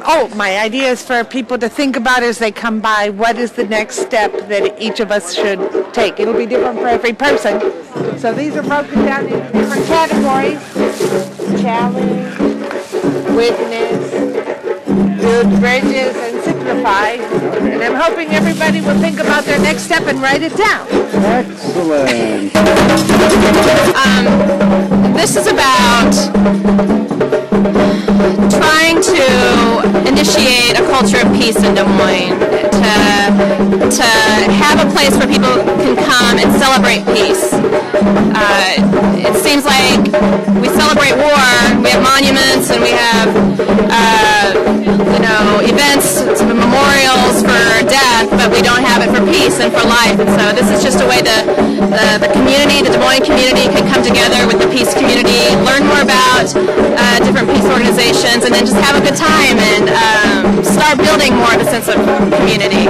Oh, my idea is for people to think about as they come by, what is the next step that each of us should take. It'll be different for every person. So these are broken down into different categories. Challenge, witness, build bridges, and simplify. And I'm hoping everybody will think about their next step and write it down. Excellent. This is about trying to initiate a culture of peace in Des Moines, to have a place where people can come and celebrate peace. It seems like we celebrate war, we have monuments and we have events, memorials for death, but we don't have it for peace and for life. And so this is just a way the community, the Des Moines community, can come together with the peace community, learn more about different peace organizations, and then just have a good time and start building more of a sense of community.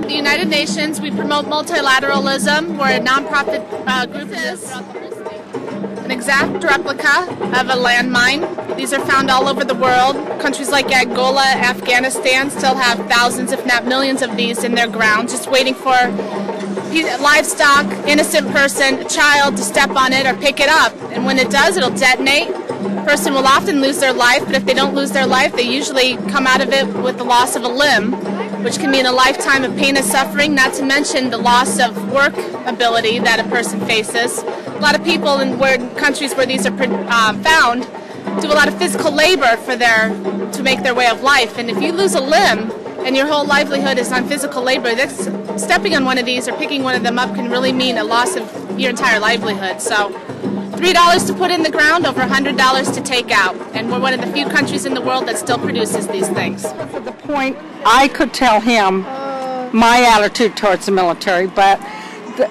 The United Nations, we promote multilateralism. We're a nonprofit group. This is an exact replica of a landmine. These are found all over the world. Countries like Angola, Afghanistan still have thousands, if not millions of these in their ground, just waiting for livestock, innocent person, a child to step on it or pick it up. And when it does, it'll detonate. The person will often lose their life, but if they don't lose their life, they usually come out of it with the loss of a limb, which can mean a lifetime of pain and suffering, not to mention the loss of work ability that a person faces. A lot of people in countries where these are found do a lot of physical labor to make their way of life. And if you lose a limb and your whole livelihood is on physical labor, stepping on one of these or picking one of them up can really mean a loss of your entire livelihood. So $3 to put in the ground, over $100 to take out. And we're one of the few countries in the world that still produces these things. To the point, I could tell him my attitude towards the military, but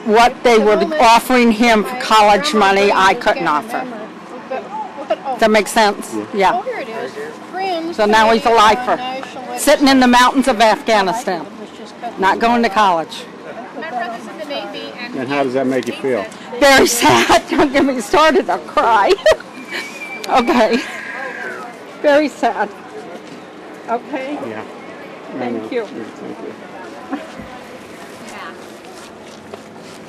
what they were offering him for college money, I couldn't offer. Does that make sense? Yeah. Oh, here it is. So now he's a lifer, sitting in the mountains of Afghanistan, not going to college. My brother's in the Navy. And how does that make you feel? Very sad. Don't get me started. I'll cry. Okay. Very sad. Okay. Yeah. Thank you. Thank you.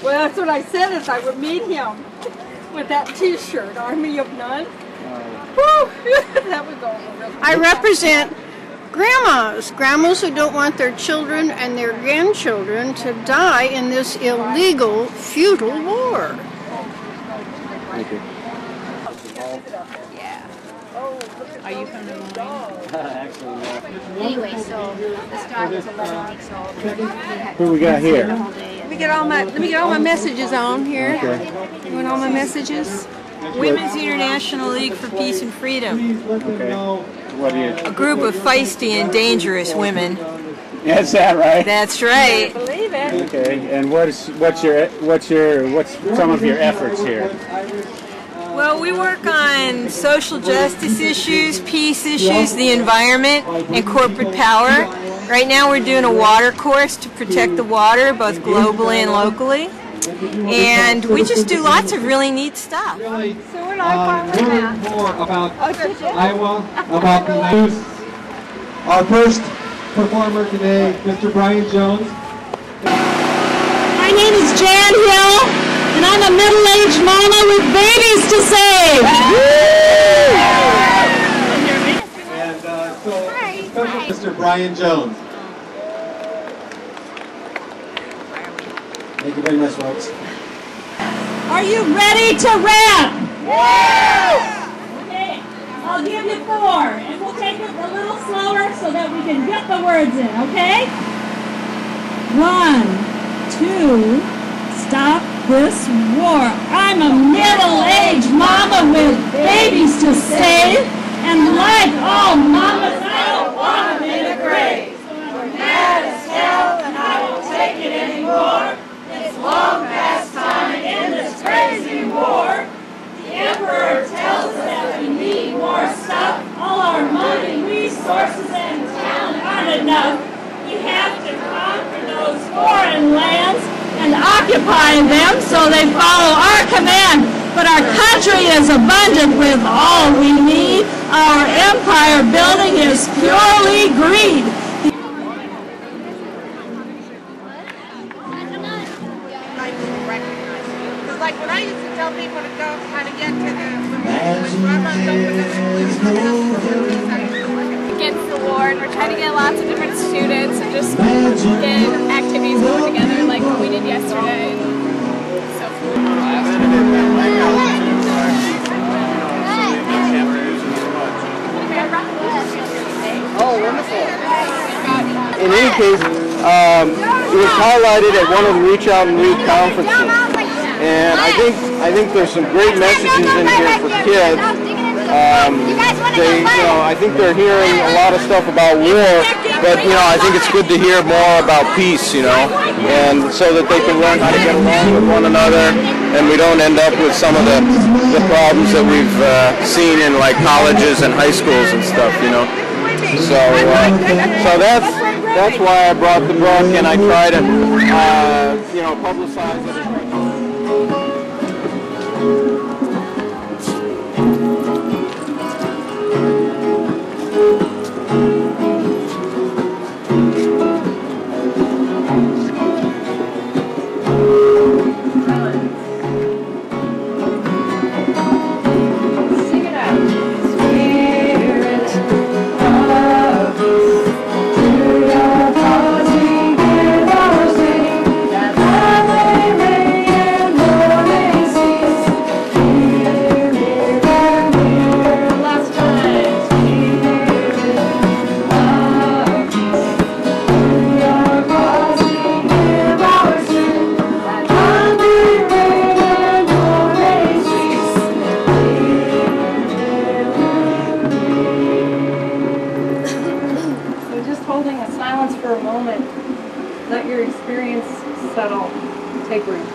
Well, that's what I said, is I would meet him with that T-shirt, Army of None. Woo! That would go over really I represent grandmas who don't want their children and their grandchildren to die in this illegal, futile war. Thank you. Are you from the Moines? Actually, no. Anyway, so this dog is 11 weeks old. Who we got here? Let me get all my messages on here. Okay. You want all my messages? Women's International League for Peace and Freedom. Okay. What do you? A group of feisty and dangerous women. Is that right? That's right. Okay. And what's some of your efforts here? Well, we work on social justice issues, peace issues, the environment, and corporate power. Right now we're doing a water course to protect the water, both globally and locally. And we just do lots of really neat stuff. So we're not learn more about Iowa, about the news. Our first performer today, Mr. Brian Jones. My name is Jan Hill. And I'm a middle-aged mama with babies to save. And so, special Mr. Brian Jones. Thank you very much, folks. Are you ready to rap? Yes! Okay, I'll give you 4, and we'll take it a little slower so that we can get the words in, okay? 1, 2, stop this war. I'm a middle-aged mama with babies to save, and like all mamas, I don't want them in a grave. So I'm mad as hell, and I won't take it anymore. It's long past time to end this crazy war. The Emperor tells us that we need more stuff. All our money, resources, and talent aren't enough. We have to conquer those foreign lands and occupy them so they follow our command. But our country is abundant with all we need. Our empire building is purely greed. Like when I used to tell people to go how to get to the Against the war, and we're trying to get lots of different students and just get activities going together like we did yesterday. So Oh, wonderful. In any case, it was highlighted at one of the Reach Out and Read conferences, and I think there's some great messages in here for kids. I think they're hearing a lot of stuff about war, but I think it's good to hear more about peace, and so that they can learn how to get along with one another, and we don't end up with some of the problems that we've seen in like colleges and high schools and stuff, So that's why I brought the book, and I try to publicize it. For a moment, let your experience settle, take root.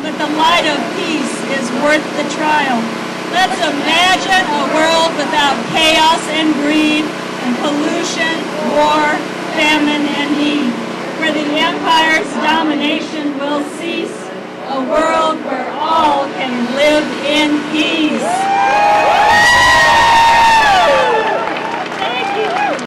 But the light of peace is worth the trial. Let's imagine a world without chaos and greed, and pollution, war, famine, and need, where the empire's domination will cease, a world where all can live in peace.